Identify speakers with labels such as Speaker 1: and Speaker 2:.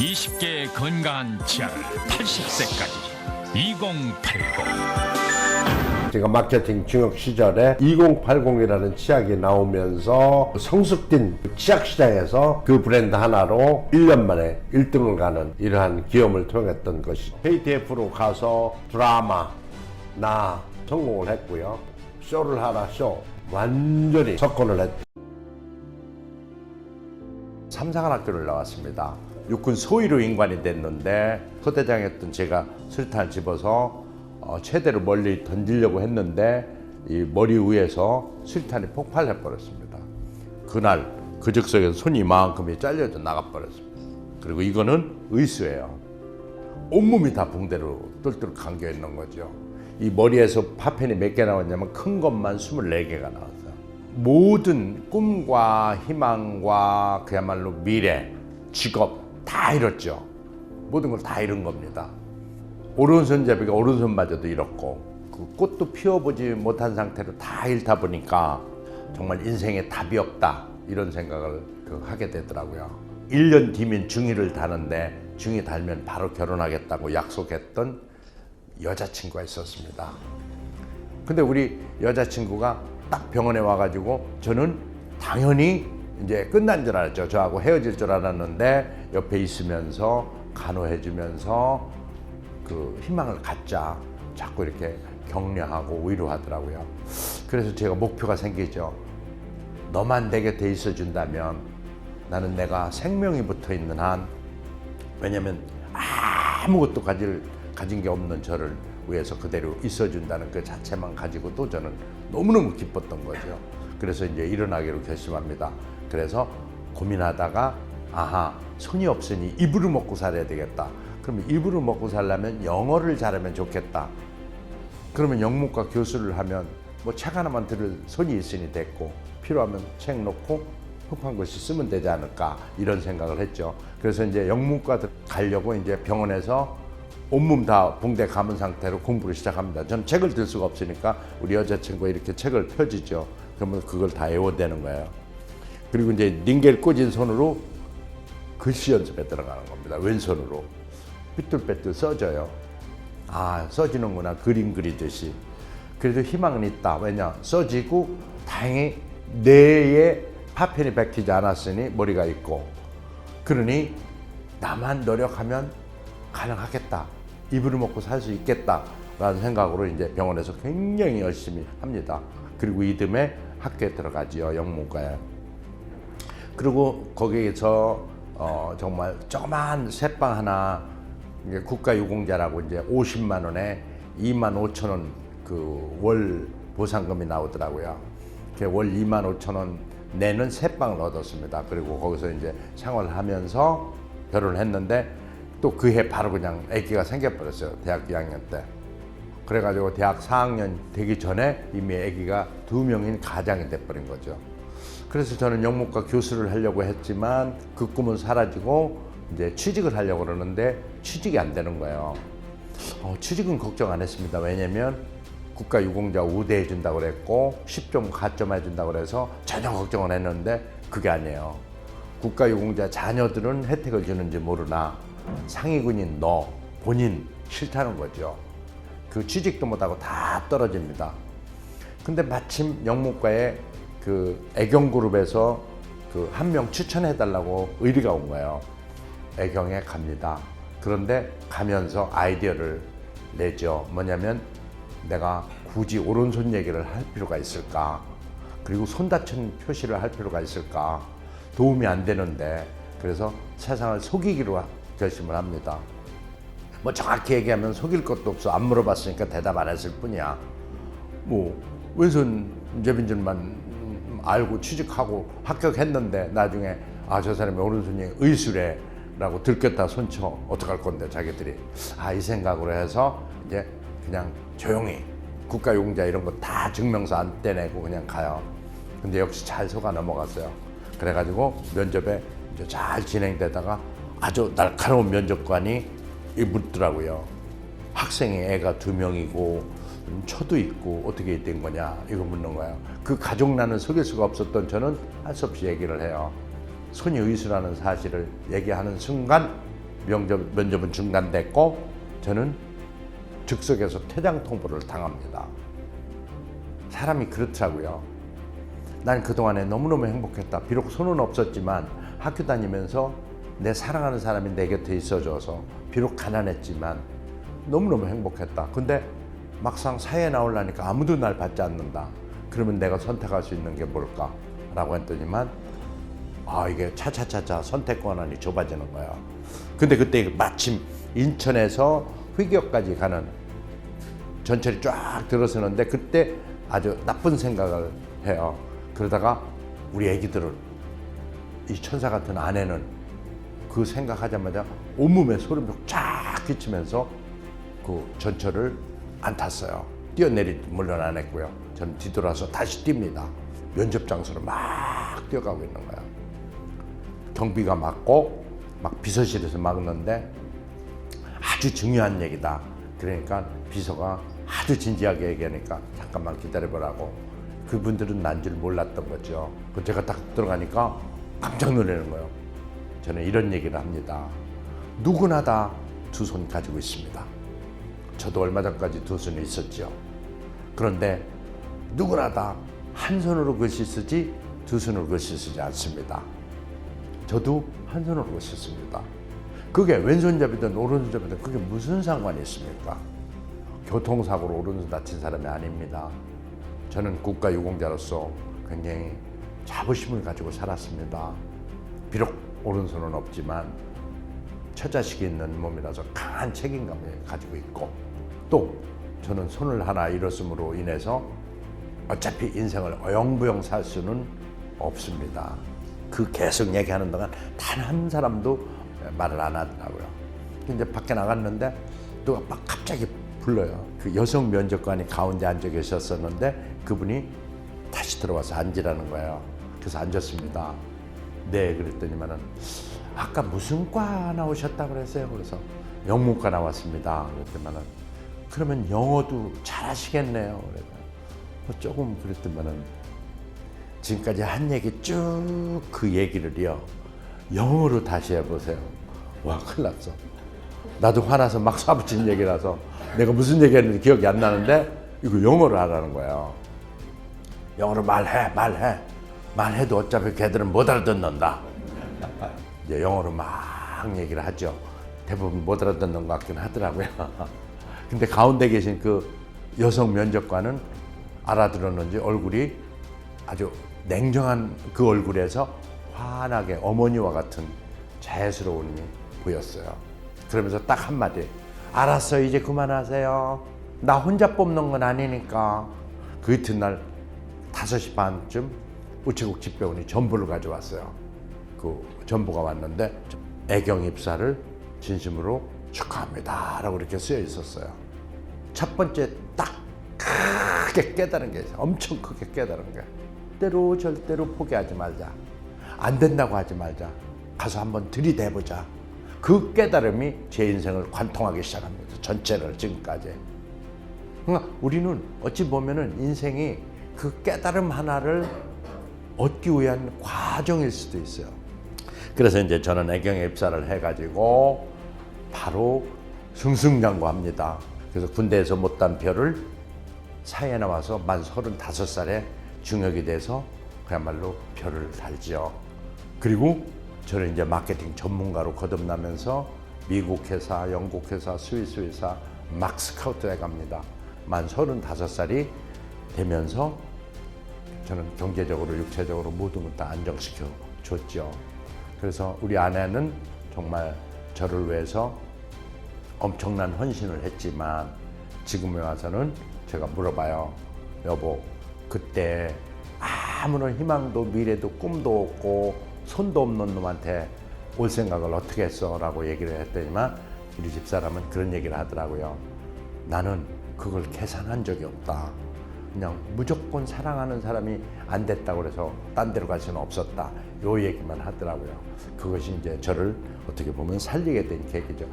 Speaker 1: 20개의 건강한 치아를 80세까지 2080.
Speaker 2: 제가 마케팅 중역 시절에 2080이라는 치약이 나오면서 성숙된 치약 시장에서 그 브랜드 하나로 1년 만에 1등을 가는 이러한 기염을 통했던 것이 KTF로 가서 드라마 나 성공을 했고요. 쇼를 하라 쇼 완전히 석권을 했죠. 삼사관학교를 나왔습니다. 육군 소위로 인관이 됐는데 소대장이었던 제가 수류탄을 집어서 최대로 멀리 던지려고 했는데 이 머리 위에서 수류탄이 폭발해 버렸습니다. 그날 그 즉석에서 손이 이만큼이 잘려져 나가 버렸습니다. 그리고 이거는 의수예요. 온몸이 다 붕대로 똘똘 감겨 있는 거죠. 이 머리에서 파편이 몇 개 나왔냐면 큰 것만 24개가 나왔어요. 모든 꿈과 희망과 그야말로 미래, 직업 다 잃었죠. 모든 걸 다 잃은 겁니다. 오른손잡이가 오른손마저도 잃었고 그 꽃도 피워보지 못한 상태로 다 잃다 보니까 정말 인생에 답이 없다 이런 생각을 하게 되더라고요. 1년 뒤면 중위를 다는데 중위 달면 바로 결혼하겠다고 약속했던 여자친구가 있었습니다. 근데 우리 여자친구가 딱 병원에 와가지고 저는 당연히 이제 끝난 줄 알았죠. 저하고 헤어질 줄 알았는데 옆에 있으면서 간호해주면서 그 희망을 갖자 자꾸 이렇게 격려하고 위로하더라고요. 그래서 제가 목표가 생기죠. 너만 내 곁에 있어 준다면 나는 내가 생명이 붙어 있는 한, 왜냐면 아무것도 가진 게 없는 저를 위해서 그대로 있어 준다는 그 자체만 가지고도 저는 너무너무 기뻤던 거죠. 그래서 이제 일어나기로 결심합니다. 그래서 고민하다가 손이 없으니 입으로 먹고 살아야 되겠다. 그러면 입으로 먹고 살려면 영어를 잘하면 좋겠다. 그러면 영문과 교수를 하면 뭐 책 하나만 들을 손이 있으니 됐고 필요하면 책 놓고 급한 것이 쓰면 되지 않을까 이런 생각을 했죠. 그래서 이제 영문과 가려고 이제 병원에서 온몸 다 붕대 감은 상태로 공부를 시작합니다. 저는 책을 들 수가 없으니까 우리 여자친구가 이렇게 책을 펴주죠. 그러면 그걸 다 외워대는 거예요. 그리고 이제 닌겔 꽂은 손으로 글씨 연습에 들어가는 겁니다. 왼손으로. 삐뚤빼뚤 써져요. 써지는구나. 그림 그리듯이. 그래도 희망은 있다. 왜냐? 써지고 다행히 뇌에 파편이 박히지 않았으니 머리가 있고, 그러니 나만 노력하면 가능하겠다. 입으로 먹고 살 수 있겠다. 라는 생각으로 이제 병원에서 굉장히 열심히 합니다. 그리고 이듬해 학교에 들어가지요. 영문과에. 그리고 거기에서 정말 조그만 새빵 하나, 이제 국가유공자라고 이제 50만 원에 2만 5천 원 그 월 보상금이 나오더라고요. 월 2만 5천 원 내는 새빵을 얻었습니다. 그리고 거기서 이제 생활하면서 결혼을 했는데 또 그 해 바로 그냥 아기가 생겨버렸어요. 대학 2학년 때. 그래가지고 대학 4학년 되기 전에 이미 아기가 2명인 가장이 돼버린 거죠. 그래서 저는 영문과 교수를 하려고 했지만 그 꿈은 사라지고 이제 취직을 하려고 그러는데 취직이 안 되는 거예요. 취직은 걱정 안 했습니다. 왜냐면 국가유공자 우대해 준다고 그랬고 10점 가점해 준다고 그래서 전혀 걱정을 했는데 그게 아니에요. 국가유공자 자녀들은 혜택을 주는지 모르나 상위군인 너 본인 싫다는 거죠. 그 취직도 못하고 다 떨어집니다. 근데 마침 영문과에 그 애경그룹에서 그 한 명 추천해 달라고 의뢰가 온 거예요. 애경에 갑니다. 그런데 가면서 아이디어를 내죠. 뭐냐면 내가 굳이 오른손 얘기를 할 필요가 있을까? 그리고 손 다친 표시를 할 필요가 있을까? 도움이 안 되는데. 그래서 세상을 속이기로 결심을 합니다. 뭐 정확히 얘기하면 속일 것도 없어. 안 물어봤으니까 대답 안 했을 뿐이야. 뭐 왼손잡이인 줄만 알고 취직하고 합격했는데 나중에 저 사람이 오른손이 의수래 라고 들켰다 손쳐 어떡할 건데 자기들이. 이 생각으로 해서 이제 그냥 조용히 국가유공자 이런 거 다 증명서 안 떼내고 그냥 가요. 근데 역시 잘 속아 넘어갔어요. 그래가지고 면접에 이제 잘 진행되다가 아주 날카로운 면접관이 묻더라고요. 학생이 애가 2명이고 처도 있고 어떻게 된 거냐 이거 묻는 거예요. 그 가족란을 속일 수가 없었던 저는 할 수 없이 얘기를 해요. 손이 의수라는 사실을 얘기하는 순간 면접은 중단됐고 저는 즉석에서 퇴장 통보를 당합니다. 사람이 그렇더라고요. 난 그동안에 너무너무 행복했다. 비록 손은 없었지만 학교 다니면서 내 사랑하는 사람이 내 곁에 있어줘서 비록 가난했지만 너무너무 행복했다. 근데 막상 사회에 나오려니까 아무도 날 받지 않는다. 그러면 내가 선택할 수 있는 게 뭘까? 라고 했더니만 이게 차차차차 선택 권한이 좁아지는 거야. 근데 그때 마침 인천에서 휘격까지 가는 전철이 쫙 들어서는데 그때 아주 나쁜 생각을 해요. 그러다가 우리 애기들을 이 천사 같은 아내는 그 생각하자마자 온몸에 소름이 쫙 끼치면서 그 전철을 안 탔어요. 뛰어내리지 물론 안 했고요. 저는 뒤돌아서 다시 뜁니다. 면접 장소로 막 뛰어가고 있는 거야. 경비가 막고 막 비서실에서 막는데 아주 중요한 얘기다. 그러니까 비서가 아주 진지하게 얘기하니까 잠깐만 기다려보라고. 그분들은 난 줄 몰랐던 거죠. 제가 딱 들어가니까 깜짝 놀라는 거예요. 저는 이런 얘기를 합니다. 누구나 다 두 손 가지고 있습니다. 저도 얼마 전까지 두 손이 있었죠. 그런데 누구나 다 한 손으로 글씨 쓰지 두 손으로 글씨 쓰지 않습니다. 저도 한 손으로 글씨 씁니다. 그게 왼손잡이든 오른손잡이든 그게 무슨 상관이 있습니까? 교통사고로 오른손 다친 사람이 아닙니다. 저는 국가유공자로서 굉장히 자부심을 가지고 살았습니다. 비록 오른손은 없지만 처자식이 있는 몸이라서 강한 책임감을 가지고 있고 또 저는 손을 하나 잃었음으로 인해서 어차피 인생을 어영부영 살 수는 없습니다. 그 계속 얘기하는 동안 단 한 사람도 말을 안 하더라고요. 이제 밖에 나갔는데 누가 막 갑자기 불러요. 그 여성 면접관이 가운데 앉아 계셨었는데 그분이 다시 들어와서 앉으라는 거예요. 그래서 앉았습니다. 네, 그랬더니만은 아까 무슨 과 나오셨다 그랬어요? 그래서 영문과 나왔습니다. 그랬더니만은 그러면 영어도 잘하시겠네요. 그래서 조금 그랬더니만은 지금까지 한 얘기 쭉 그 얘기를요 영어로 다시 해보세요. 와, 큰일 났어. 나도 화나서 막 쏴붙인 얘기라서 내가 무슨 얘기했는지 기억이 안 나는데 이거 영어로 하라는 거예요. 영어로 말해도 어차피 걔들은 못 알아듣는다. 이제 영어로 막 얘기를 하죠. 대부분 못 알아듣는 것 같긴 하더라고요. 근데 가운데 계신 그 여성 면접관은 알아들었는지 얼굴이 아주 냉정한 그 얼굴에서 환하게 어머니와 같은 자애스러움이 보였어요. 그러면서 딱 한마디, 알았어, 이제 그만하세요. 나 혼자 뽑는 건 아니니까. 그 이튿날 5시 반쯤 우체국 집배원이 전보를 가져왔어요. 그 전보가 왔는데 애경 입사를 진심으로 축하합니다 라고 이렇게 쓰여 있었어요. 첫 번째 딱 크게 깨달은 게 있어요. 엄청 크게 깨달은 게, 절대로 포기하지 말자. 안 된다고 하지 말자. 가서 한번 들이대보자. 그 깨달음이 제 인생을 관통하기 시작합니다. 전체를 지금까지. 그러니까 우리는 어찌 보면은 인생이 그 깨달음 하나를 얻기 위한 과정일 수도 있어요. 그래서 이제 저는 애경에 입사를 해가지고 바로 승승장구합니다. 그래서 군대에서 못 딴 별을 사회에 나와서 만 35살에 중역이 돼서 그야말로 별을 달죠. 그리고 저는 이제 마케팅 전문가로 거듭나면서 미국 회사, 영국 회사, 스위스 회사 막 스카우트해 갑니다. 만 35살이 되면서 저는 경제적으로 육체적으로 모든 걸 다 안정시켜 줬죠. 그래서 우리 아내는 정말 저를 위해서 엄청난 헌신을 했지만 지금에 와서는 제가 물어봐요. 여보, 그때 아무런 희망도 미래도 꿈도 없고 손도 없는 놈한테 올 생각을 어떻게 했어? 라고 얘기를 했더니만 우리 집사람은 그런 얘기를 하더라고요. 나는 그걸 계산한 적이 없다. 그냥 무조건 사랑하는 사람이 안 됐다고 그래서 딴 데로 갈 수는 없었다. 요 얘기만 하더라고요. 그것이 이제 저를 어떻게 보면 살리게 된 계기죠.